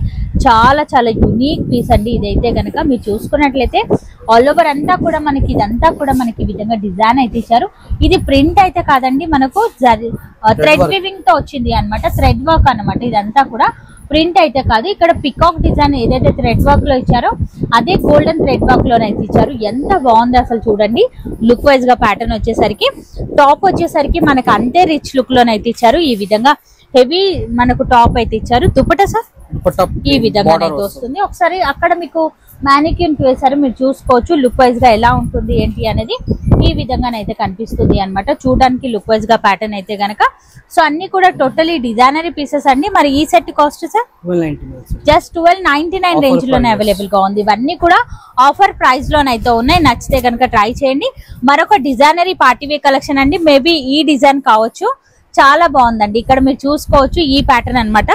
చాలా చాలా యునిక్ పీస్ అండి ఇదైతే కనుక. మీరు చూసుకున్నట్లయితే ఆల్ ఓవర్ అంతా కూడా మనకి ఇదంతా కూడా మనకి ఈ విధంగా డిజైన్ అయితే ఇచ్చారు. ఇది ప్రింట్ అయితే కాదండి, మనకు థ్రెడ్ వీవింగ్ తో వచ్చింది అన్నమాట. థ్రెడ్ వర్క్ అన్నమాట. ఇదంతా కూడా ప్రింట్ అయితే కాదు. ఇక్కడ పికాక్ డిజైన్ ఏదైతే థ్రెడ్ వర్క్ లో ఇచ్చారో అదే గోల్డెన్ థ్రెడ్ వర్క్ లోనైతే ఇచ్చారు. ఎంత బాగుంది అసలు చూడండి. లుక్ వైజ్ గా ప్యాటర్న్ వచ్చేసరికి, టాప్ వచ్చేసరికి మనకు అంతే రిచ్ లుక్ లోనైతే ఇచ్చారు. ఈ విధంగా హెవీ మనకు టాప్ అయితే ఇచ్చారు. దుపట్టా సార్ ఈ విధంగా అయితే వస్తుంది. ఒకసారి అక్కడ మీకు మ్యానిక్యూన్ వేసారు, మీరు చూసుకోవచ్చు లుక్ వైజ్ గా ఎలా ఉంటుంది ఏంటి అనేది. ఈ విధంగానైతే కనిపిస్తుంది అన్నమాట. చూడడానికి లుక్ వైజ్ గా ప్యాటర్న్ అయితే గనక. సో అన్ని కూడా టోటలీ డిజైనరీ పీసెస్ అండి. మరి ఈ set cost sir? Just 1299 range లోనే అవైలబుల్ గా ఉంది. ఇవన్నీ కూడా ఆఫర్ ప్రైస్ లోనైతే ఉన్నాయి. నచ్చితే కనుక ట్రై చేయండి. మరొక డిజైనరీ పార్టీ వేర్ కలెక్షన్ అండి. మేబీ ఈ డిజైన్ కావచ్చు. చాలా బాగుందండి. ఇక్కడ మీరు చూసుకోవచ్చు ఈ ప్యాటర్న్ అన్నమాట.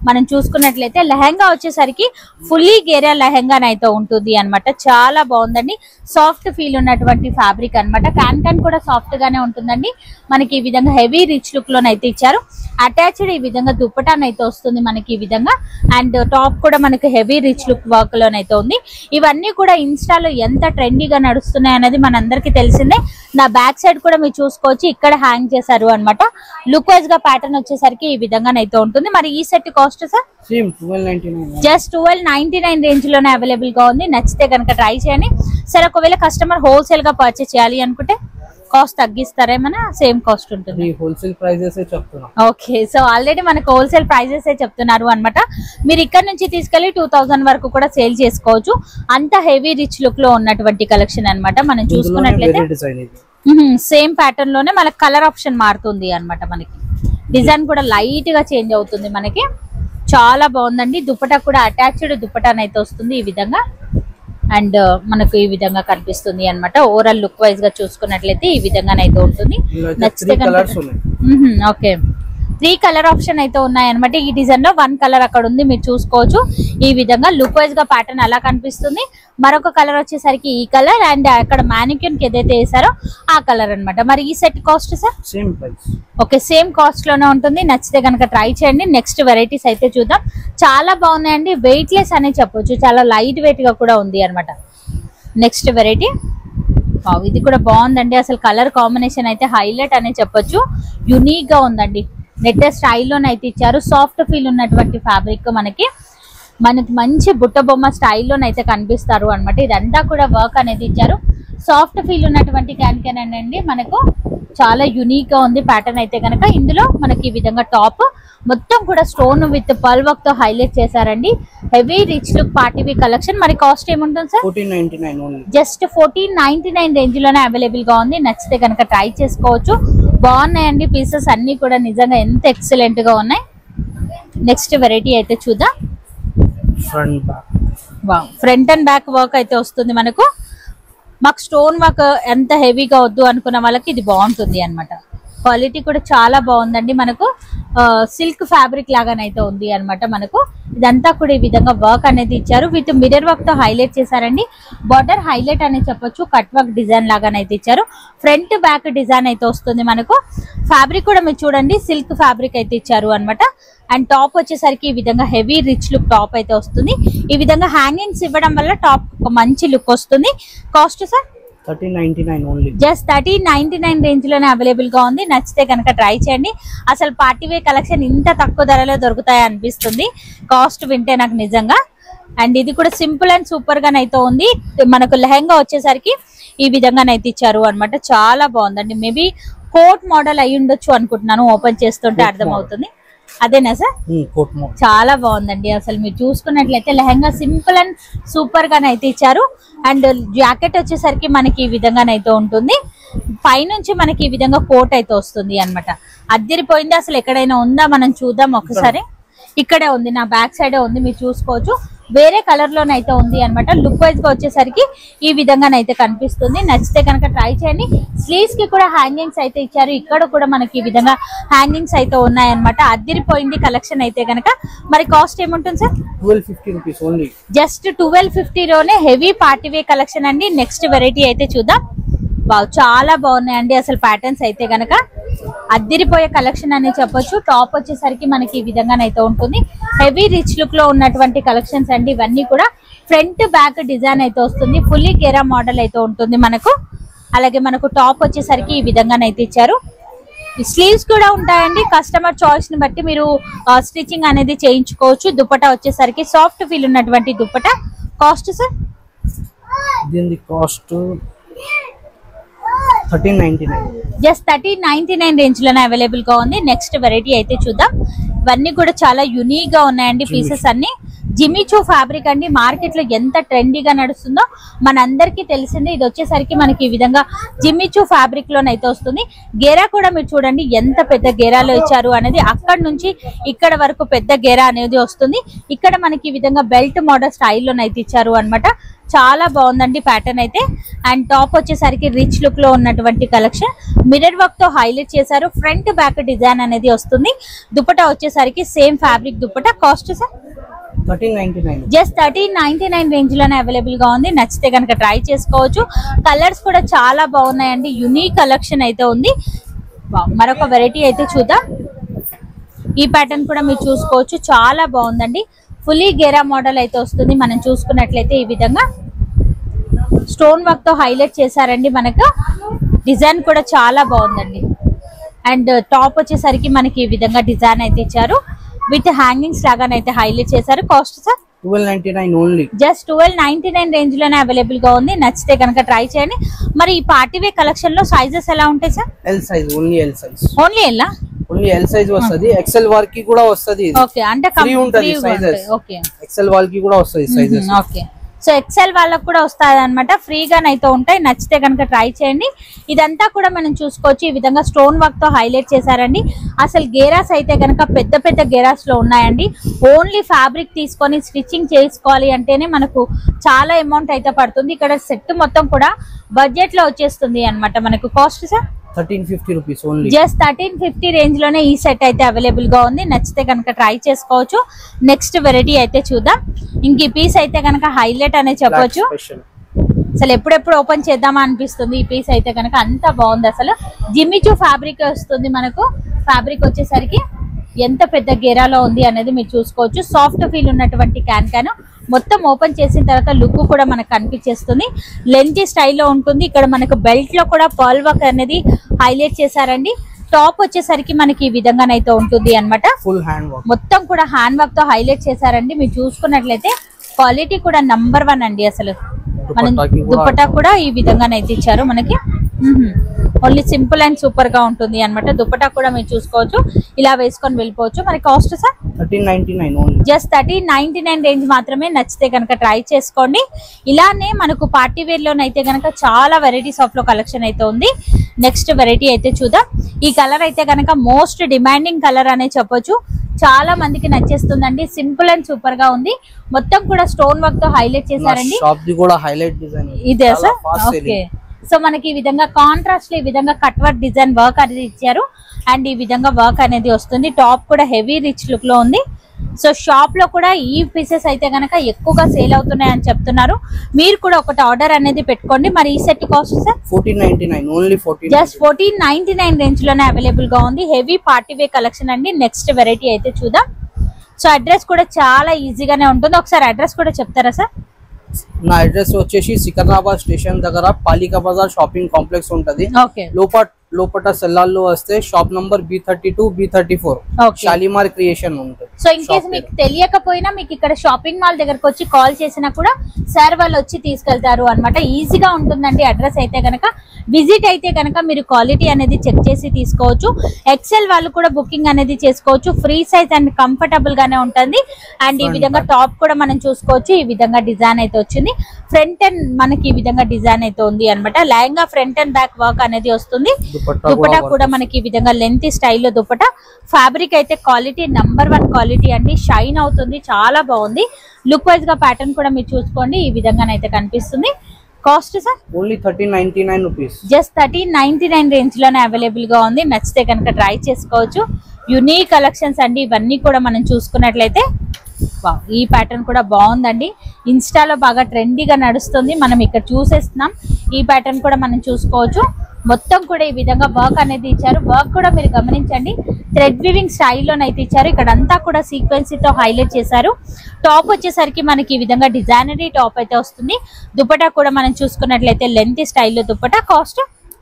మనం చూసుకున్నట్లయితే లెహంగా వచ్చేసరికి ఫుల్లీ గేరా లెహంగా అయితే ఉంటుంది అన్నమాట. చాలా బాగుందండి. సాఫ్ట్ ఫీల్ ఉన్నటువంటి ఫ్యాబ్రిక్ అన్నమాట. క్యాన్ కూడా సాఫ్ట్ గానే ఉంటుందండి. మనకి ఈ విధంగా హెవీ రిచ్ లుక్ లోనైతే ఇచ్చారు. అటాచ్డ్ ఈ విధంగా దుపట్టానైతే వస్తుంది మనకి ఈ విధంగా. అండ్ టాప్ కూడా మనకి హెవీ రిచ్ లుక్ వర్క్ లోనైతే ఉంది. ఇవన్నీ కూడా ఇన్స్టాలో ఎంత ట్రెండీగా నడుస్తున్నాయి అనేది మనందరికీ తెలిసిందే. నా బ్యాక్ సైడ్ కూడా మీరు చూసుకోవచ్చు, ఇక్కడ హ్యాంగ్ చేశారు అన్నమాట. లుక్ వైజ్ గా ప్యాటర్న్ వచ్చేసరికి ఈ విధంగానైతే ఉంటుంది. మరి ఈ set cost sir? Just 1299 range లోనే అవైలబుల్ గా ఉంది. నచ్చితే కనుక ట్రై చేయండి. సరే, ఒకవేళ కస్టమర్ హోల్సేల్ గా పర్చేస్ చేయాలి అనుకుంటే కాస్ట్ తగ్గిస్తారేమన్నా? సేమ్ కాస్ట్ ఉంటుంది. హోల్సేల్ ప్రైజెస్ చెప్తున్నా. ఓకే, సో ఆల్రెడీ మనకు హోల్సేల్ ప్రైజెస్ చెప్తున్నారు అన్నమాట. మీరు ఇక్కడ నుంచి తీసుకెళ్లి 2000 వరకు కూడా సేల్ చేసుకోవచ్చు. అంత హెవీ రిచ్ లుక్ లో ఉన్నటువంటి కలెక్షన్ అన్నమాట. మనం చూసుకున్నట్లయితే సేమ్ ప్యాటర్న్ లోనే మనకి కలర్ ఆప్షన్ మారుతుంది అన్నమాట. మనకి డిజైన్ కూడా లైట్ గా చేంజ్ అవుతుంది మనకి. చాలా బాగుందండి. దుపట్టా కూడా అటాచ్డ్ దుపట్టానైతే వస్తుంది ఈ విధంగా. అండ్ మనకు ఈ విధంగా కనిపిస్తుంది అన్నమాట. ఓవరాల్ లుక్ వైజ్ గా చూసుకున్నట్లయితే ఈ విధంగానైతే ఉంటుంది. ఓకే, 3 కలర్ ఆప్షన్ అయితే ఉన్నాయి అనమాట. ఈ డిజైన్ లో 1 కలర్ అక్కడ ఉంది, మీరు చూసుకోవచ్చు. ఈ విధంగా లుక్ వైజ్ గా ప్యాటర్న్ అలా కనిపిస్తుంది. మరొక కలర్ వచ్చేసరికి ఈ కలర్, అండ్ అక్కడ మ్యానిక్యూన్ కి ఏదైతే వేసారో ఆ కలర్ అన్నమాట. మరి ఈ set cost sir? Same price. Okay, same cost లోనే ఉంటుంది. నచ్చితే కనుక ట్రై చేయండి. నెక్స్ట్ వెరైటీస్ అయితే చూద్దాం. చాలా బాగున్నాయండి. వెయిట్ లెస్ అనే చెప్పొచ్చు, చాలా లైట్ వెయిట్ గా కూడా ఉంది అన్నమాట. నెక్స్ట్ వెరైటీ ఇది కూడా బాగుందండి. అసలు కలర్ కాంబినేషన్ అయితే హైలైట్ అనే చెప్పొచ్చు. యునిక్ గా ఉందండి. నెట్ స్టైల్లోనైతే ఇచ్చారు. సాఫ్ట్ ఫీల్ ఉన్నటువంటి ఫ్యాబ్రిక్ మనకి మంచి బుట్ట బొమ్మ స్టైల్లోనైతే కనిపిస్తారు అన్నమాట. ఇదంతా కూడా వర్క్ అనేది ఇచ్చారు. సాఫ్ట్ ఫీల్ ఉన్నటువంటి క్యాన్ అండి. మనకు చాలా యూనిక్ గా ఉంది ప్యాటర్న్ అయితే కనుక. ఇందులో మనకి ఈ విధంగా టాప్ మొత్తం కూడా స్టోన్ విత్ పర్ల్ వర్క్ తో హైలైట్ చేశారండి. Heavy rich look party wear collection. మరి కాస్ట్ ఏముంటుంది సార్? 1499 ఓన్లీ. జస్ట్ 1499 రేంజ్ లోనే అవైలబుల్ గా ఉంది. నచ్చితే కనుక ట్రై చేసుకోవచ్చు. బాగున్నాయండి పీసెస్ అన్ని కూడా, నిజంగా ఎంత ఎక్సలెంట్ గా ఉన్నాయి. నెక్స్ట్ వెరైటీ అయితే చూద్దాం. ఫ్రంట్ అండ్ బ్యాక్ వర్క్ అయితే వస్తుంది మనకు. మాకు స్టోన్ వర్క్ ఎంత హెవీగా వద్దు అనుకున్న వాళ్ళకి ఇది బాగుంటుంది అన్నమాట. క్వాలిటీ కూడా చాలా బాగుందండి. మనకు సిల్క్ ఫ్యాబ్రిక్ లాగానైతే ఉంది అన్నమాట మనకు. ఇదంతా కూడా ఈ విధంగా వర్క్ అనేది ఇచ్చారు, విత్ మిర్రర్ వర్క్ తో హైలైట్ చేశారండి. బార్డర్ హైలైట్ అనేది చెప్పొచ్చు, కట్ వర్క్ డిజైన్ లాగానైతే ఇచ్చారు. ఫ్రంట్ బ్యాక్ డిజైన్ అయితే వస్తుంది మనకు. ఫ్యాబ్రిక్ కూడా మీరు చూడండి సిల్క్ ఫ్యాబ్రిక్ అయితే ఇచ్చారు అన్నమాట. అండ్ టాప్ వచ్చేసరికి ఈ విధంగా హెవీ రిచ్ లుక్ టాప్ అయితే వస్తుంది. ఈ విధంగా హ్యాంగింగ్స్ ఇవ్వడం వల్ల టాప్ మంచి లుక్ వస్తుంది. Cost sir 1399 only. Just 1399 range లోనే అవైలబుల్ గా ఉంది. నచ్చితే కనుక ట్రై చేయండి. అసలు పార్టీ వేర్ కలెక్షన్ ఇంత తక్కువ ధరలో దొరుకుతాయి అనిపిస్తుంది కాస్ట్ వింటే నాకు నిజంగా. అండ్ ఇది కూడా సింపుల్ అండ్ సూపర్ గానైతే ఉంది. మనకు లెహంగా వచ్చేసరికి ఈ విధంగానైతే ఇచ్చారు అన్నమాట. చాలా బాగుందండి. మేబీ కోట్ మోడల్ అయి ఉండొచ్చు అనుకుంటున్నాను, ఓపెన్ చేస్తుంటే అర్థం అవుతుంది. అదేనా సార్? చాలా బాగుందండి. అసలు మీరు చూసుకున్నట్లయితే లెహంగా సింపుల్ అండ్ సూపర్ గానైతే ఇచ్చారు. అండ్ జాకెట్ వచ్చేసరికి మనకి ఈ విధంగానైతే ఉంటుంది. పైనుంచి మనకి ఈ విధంగా కోట్ అయితే వస్తుంది అన్నమాట. అద్దరిపోయింది. అసలు ఎక్కడైనా ఉందా మనం చూద్దాం ఒకసారి. ఇక్కడే ఉంది, నా బ్యాక్ సైడే ఉంది, మీరు చూసుకోవచ్చు. వేరే కలర్ లోనైతే ఉంది అన్నమాట. లుక్ వైజ్ గా వచ్చేసరికి ఈ విధంగానైతే కనిపిస్తుంది. నచ్చితే కనుక ట్రై చేయండి. స్లీవ్స్ కి కూడా హ్యాంగింగ్స్ అయితే ఇచ్చారు. ఇక్కడ కూడా మనకి ఈ విధంగా హ్యాంగింగ్స్ అయితే ఉన్నాయన్నమాట. అద్దరిపోయింది కలెక్షన్ అయితే కనుక. మరి కాస్ట్ ఏముంటుంది సార్? 1250 rupees only. జస్ట్ 1250 లోనే హెవీ పార్టీ వేర్ కలెక్షన్ అండి. నెక్స్ట్ వెరైటీ అయితే చూద్దాం. వావ్, చాలా బాగున్నాయండి అసలు ప్యాటర్న్స్ అయితే గనక. అద్దిరిపోయే కలెక్షన్ అని చెప్పొచ్చు. టాప్ వచ్చేసరికి మనకి ఈ విధంగానైతే ఉంటుంది. హెవీ రిచ్ లుక్ లో ఉన్నటువంటి కలెక్షన్స్ అండి ఇవన్నీ కూడా. ఫ్రంట్ బ్యాక్ డిజైన్ అయితే వస్తుంది. ఫుల్లీ గేరా మోడల్ అయితే ఉంటుంది మనకు. అలాగే మనకు టాప్ వచ్చేసరికి ఈ విధంగానైతే ఇచ్చారు. స్లీవ్స్ కూడా ఉంటాయండి. కస్టమర్ చాయిస్ ని బట్టి మీరు స్టిచ్చింగ్ అనేది చేయించుకోవచ్చు. దుపట్టా వచ్చేసరికి సాఫ్ట్ ఫీల్ ఉన్నటువంటి దుపట్టా. Cost sir? దీని కాస్ట్ 1399. జస్ట్ 1399 రేంజ్ లోనే అవైలబుల్ గా ఉంది. నెక్స్ట్ వెరైటీ అయితే చూద్దాం. ఇవన్నీ కూడా చాలా యూనిక్ గా ఉన్నాయండి పీసెస్ అన్ని. జిమిచూ ఫ్యాబ్రిక్ అండి. మార్కెట్ లో ఎంత ట్రెండీగా నడుస్తుందో మనందరికీ తెలిసిందే. ఇది వచ్చేసరికి మనకి ఈ విధంగా జిమిచూ ఫ్యాబ్రిక్ లోనైతే వస్తుంది. గేరా కూడా మీరు చూడండి ఎంత పెద్ద గేరాలో ఇచ్చారు అనేది. అక్కడ నుంచి ఇక్కడ వరకు పెద్ద గేరా అనేది వస్తుంది. ఇక్కడ మనకి ఈ విధంగా బెల్ట్ మోడల్ స్టైల్లోనైతే ఇచ్చారు అన్నమాట. చాలా బాగుందండి ప్యాటర్న్ అయితే. అండ్ టాప్ వచ్చేసరికి రిచ్ లుక్ లో ఉన్నటువంటి కలెక్షన్. మిర్రర్ వర్క్ తో హైలైట్ చేశారు. ఫ్రంట్ బ్యాక్ డిజైన్ అనేది వస్తుంది. దుపట్టా వచ్చేసరికి same fabric dupatta. Cost sir? 1399. Just 1399 range లోనే అవైలబుల్ గా ఉంది. నచ్చితే కనుక ట్రై చేసుకోవచ్చు. కలర్స్ కూడా చాలా బాగున్నాయండి. యూనిక్ కలెక్షన్ అయితే ఉంది. మరొక వెరైటీ అయితే చూద్దాం. ఈ ప్యాటర్న్ కూడా మీరు చూసుకోవచ్చు. చాలా బాగుందండి. ఫుల్లీ గేరా మోడల్ అయితే వస్తుంది. మనం చూసుకున్నట్లయితే ఈ విధంగా స్టోన్ వర్క్ తో హైలైట్ చేశారండి. మనకు డిజైన్ కూడా చాలా బాగుందండి. అండ్ టాప్ వచ్చేసరికి మనకి ఈ విధంగా డిజైన్ అయితే ఇచ్చారు. విత్ హ్యాంగింగ్స్ లాగానైతే హైలైట్ చేశారు. Cost sir? 1299 only. Just 1299 range లోనే అవైలబుల్ గా ఉంది. నచ్చితే కనుక ట్రై చేయండి. మరి ఈ పార్టీ వేర్ కలెక్షన్ లో సైజెస్ ఎలా ఉంటాయి sir? L size only. L size only L? Only L size వస్తది. ఎక్సెల్ వారికి కూడా వస్తది. ఓకే, అంటే ఫ్రీ ఉంటది సైజెస్. ఓకే, ఎక్సెల్ వారికి కూడా వస్తది సైజెస్. ఓకే. సో ఎక్సెల్ వాళ్ళకు కూడా వస్తాయి అనమాట. ఫ్రీగానైతే ఉంటాయి. నచ్చితే కనుక ట్రై చేయండి. ఇదంతా కూడా మనం చూసుకోవచ్చు. ఈ విధంగా స్టోన్ వర్క్ తో హైలైట్ చేశారండి. అసలు గేరాస్ అయితే కనుక పెద్ద పెద్ద గేరాస్ లో ఉన్నాయండి. ఓన్లీ ఫ్యాబ్రిక్ తీసుకొని స్టిచ్చింగ్ చేసుకోవాలి అంటేనే మనకు చాలా అమౌంట్ అయితే పడుతుంది. ఇక్కడ సెట్ మొత్తం కూడా బడ్జెట్ లో వచ్చేస్తుంది అన్నమాట మనకు. Cost sir? 1350 rupees only. Just 1350 range లోనే ఈ సెట్ అయితే అవైలబుల్ గా ఉంది. నచ్చితే కనుక ట్రై చేసుకోవచ్చు. నెక్స్ట్ వెరైటీ అయితే చూద్దాం. ఇంక ఈ పీస్ అయితే కనుక హైలైట్ అనే చెప్పొచ్చు. అసలు ఎప్పుడెప్పుడు ఓపెన్ చేద్దామా అనిపిస్తుంది. ఈ పీస్ అయితే కనుక అంత బాగుంది. అసలు జిమిచూ ఫ్యాబ్రిక్ వస్తుంది మనకు. ఫ్యాబ్రిక్ వచ్చేసరికి ఎంత పెద్ద గేరాలో ఉంది అనేది మీరు చూసుకోవచ్చు. సాఫ్ట్ ఫీల్ ఉన్నటువంటి క్యాన్ మొత్తం ఓపెన్ చేసిన తర్వాత లుక్ కూడా మనకు కనిపించేస్తుంది. లెంతీ స్టైల్లో ఉంటుంది. ఇక్కడ మనకు బెల్ట్ లో కూడా పర్ల్ వర్క్ అనేది హైలైట్ చేశారండి. టాప్ వచ్చేసరికి మనకి ఈ విధంగానైతే ఉంటుంది అన్నమాట. ఫుల్ హ్యాండ్ వర్క్ మొత్తం కూడా హ్యాండ్ వర్క్ తో హైలైట్ చేశారండి. మీరు చూసుకున్నట్లయితే క్వాలిటీ కూడా నంబర్ 1 అండి. అసలు మనం దుపట్టా కూడా ఈ విధంగానైతే ఇచ్చారు మనకి. ఓన్లీ సింపుల్ అండ్ సూపర్ గా ఉంటుంది అన్నమాట. దుపట్టా కూడా మీరు చూసుకోవచ్చు. ఇలా వేసుకొని వెళ్ళిపోవచ్చు. మరి cost sir? 1399 only. Just 1399 range మాత్రమే. నచ్చితే కనుక ట్రై చేసుకోండి. ఇలానే మనకు పార్టీ వేర్ లోనైతే కనుక చాలా వెరైటీస్ ఆఫ్ లో కలెక్షన్ అయితే ఉంది. నెక్స్ట్ వెరైటీ అయితే చూద్దాం. ఈ కలర్ అయితే కనుక మోస్ట్ డిమాండింగ్ కలర్ అనే చెప్పొచ్చు. చాలా మందికి నచ్చేస్తుందండి. సింపుల్ అండ్ సూపర్ గా ఉంది. మొత్తం కూడా స్టోన్ వర్క్ తో హైలైట్ చేశారండి. షాప్ ది కూడా హైలైట్ డిజైన్ ఇదే సార్? ఓకే. సో మనకి ఈ విధంగా కాంట్రాస్ట్ లో ఈ విధంగా కట్ వర్క్ డిజైన్ వర్క్ అనేది ఇచ్చారు. అండ్ ఈ విధంగా వర్క్ అనేది వస్తుంది. టాప్ కూడా హెవీ రిచ్ లుక్ లో ఉంది. సో షాప్ లో కూడా ఈ పీసెస్ అయితే గనక ఎక్కువగా సేల్ అవుతున్నాయి అని చెప్తున్నారు. మీరు కూడా ఒకటి ఆర్డర్ అనేది పెట్టుకోండి. మరి ఈ set cost sir 1499 only 14 just 1499 range లోనే అవైలబుల్ గా ఉంది. హెవీ పార్టీ వే కలెక్షన్ అండి. నెక్స్ట్ వెరైటీ అయితే చూద్దాం. సో అడ్రస్ కూడా చాలా ఈజీగానే ఉంటుంది. ఒకసారి అడ్రస్ కూడా చెప్తారా సార్? నా అడ్రస్ వచ్చేసి సికింద్రాబాద్ స్టేషన్ దగ్గర పాలికా బజార్ షాపింగ్ కాంప్లెక్స్ ఉంటది. లోపట సెల్లాల్లో వస్తే shop number B32 B34 Shalimar creation ఉంటుంది. సో ఇన్ కేస్ మీకు తెలియకపోయినా మీకు ఇక్కడ షాపింగ్ మాల్ దగ్గరకు వచ్చి కాల్ చేసినా కూడా సార్ వాళ్ళు వచ్చి తీసుకెళ్తారు అన్నమాట. ఈజీగా ఉంటుందండి. అడ్రస్ అయితే గనక విజిట్ అయితే గనక మీరు క్వాలిటీ అనేది చెక్ చేసి తీసుకోవచ్చు. ఎక్సెల్ వాళ్ళు కూడా బుకింగ్ అనేది చేసుకోవచ్చు. ఫ్రీ సైజ్ అండ్ కంఫర్టబుల్ గానే ఉంటుంది. అండ్ ఈ విధంగా టాప్ కూడా మనం చూసుకోవచ్చు. ఈ విధంగా డిజైన్ అయితే వచ్చింది. ఫ్రంట్ అండ్ మనకి ఈ విధంగా డిజైన్ అయితే ఉంది అనమాట. Lehenga front and back work అనేది వస్తుంది. దుపట్టా కూడా మనకి ఈ విధంగా లెంత్ స్టైల్లో దుపట్టా. ఫ్యాబ్రిక్ అయితే క్వాలిటీ నంబర్ 1 క్వాలిటీ అండి. షైన్ అవుతుంది. చాలా బాగుంది. లుక్ వైజ్ గా ప్యాటర్న్ కూడా మీరు చూసుకోండి. ఈ విధంగానైతే కనిపిస్తుంది. Cost sir only 1399 rupees. Just 1399 range లోనే అవైలబుల్ గా ఉంది. నచ్చితే కనుక ట్రై చేసుకోవచ్చు. యూనిక్ కలెక్షన్స్ అండి ఇవన్నీ కూడా మనం చూసుకున్నట్లయితే. ఈ ప్యాటర్న్ కూడా బాగుందండి. ఇన్స్టాలో బాగా ట్రెండీగా నడుస్తుంది. మనం ఇక్కడ చూసేస్తున్నాం. ఈ ప్యాటర్న్ కూడా మనం చూసుకోవచ్చు. మొత్తం కూడా ఈ విధంగా వర్క్ అనేది ఇచ్చారు. వర్క్ కూడా మీరు గమనించండి. థ్రెడ్ వీవింగ్ స్టైల్లోనైతే ఇచ్చారు. ఇక్కడ అంతా కూడా సీక్వెన్సీతో హైలైట్ చేశారు. టాప్ వచ్చేసరికి మనకి ఈ విధంగా డిజైనరీ టాప్ అయితే వస్తుంది. దుపట్టా కూడా మనం చూసుకున్నట్లయితే లెంత్ స్టైల్లో dupatta. Cost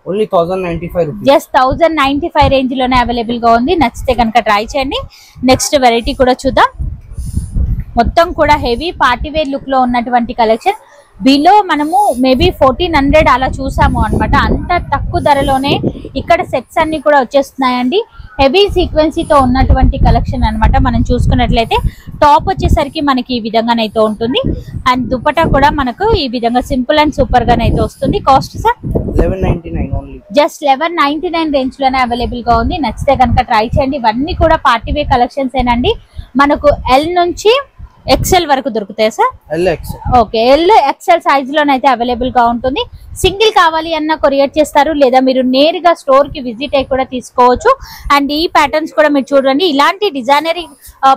only 1095 rupees. Just 1095 range లోనే అవైలబుల్ గా ఉంది. నచ్చితే కనుక ట్రై చేయండి. నెక్స్ట్ వెరైటీ కూడా చూద్దాం. మొత్తం కూడా హెవీ పార్టీ వేర్ లుక్ లో ఉన్నటువంటి కలెక్షన్. బిలో మనము మేబీ 1400 అలా చూసాము అనమాట. అంత తక్కువ ధరలోనే ఇక్కడ సెట్స్ అన్ని కూడా వచ్చేస్తున్నాయండి. హెవీ సీక్వెన్సీతో ఉన్నటువంటి కలెక్షన్ అనమాట. మనం చూసుకున్నట్లయితే టాప్ వచ్చేసరికి మనకి ఈ విధంగానైతే ఉంటుంది. అండ్ దుపట్టా కూడా మనకు ఈ విధంగా సింపుల్ అండ్ సూపర్ గానైతే వస్తుంది. Cost sir 1199 only. Just 1199 range లోనే అవైలబుల్ గా ఉంది. నచ్చితే కనుక ట్రై చేయండి. ఇవన్నీ కూడా పార్టీ వేర్ కలెక్షన్స్ ఏనండి. మనకు ఎల్ నుంచి ఎక్సెల్ వరకు దొరుకుతాయి sir. Okay, L XL size లోనైతే అవైలబుల్ గా ఉంటుంది. సింగిల్ కావాలి అన్న కొరియర్ చేస్తారు, లేదా మీరు నేరుగా స్టోర్ కి విజిట్ అయ్యి కూడా తీసుకోవచ్చు. అండ్ ఈ ప్యాటర్న్స్ కూడా మీరు చూడండి. ఇలాంటి డిజైనరీ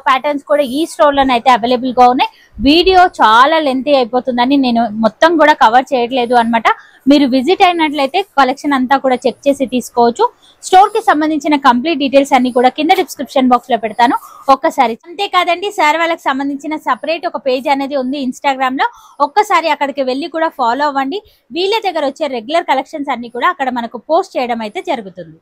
ప్యాటర్న్స్ కూడా ఈ స్టోర్ లోనైతే అవైలబుల్ గా ఉన్నాయి. వీడియో చాలా లెంతీ అయిపోతుందని నేను మొత్తం కూడా కవర్ చేయట్లేదు అనమాట. మీరు విజిట్ అయినట్లయితే కలెక్షన్ అంతా కూడా చెక్ చేసి తీసుకోవచ్చు. స్టోర్ కి సంబంధించిన కంప్లీట్ డీటెయిల్స్ అన్ని కూడా కింద డిస్క్రిప్షన్ బాక్స్ లో పెడతాను ఒక్కసారి. అంతేకాదండి, సార్ వాళ్ళకి సంబంధించిన సపరేట్ ఒక పేజ్ అనేది ఉంది ఇన్స్టాగ్రామ్ లో. ఒక్కసారి అక్కడికి వెళ్ళి కూడా ఫాలో అవ్వండి. వీళ్ళ దగ్గర వచ్చే రెగ్యులర్ కలెక్షన్స్ అన్ని కూడా అక్కడ మనకు పోస్ట్ చేయడం అయితే జరుగుతుంది.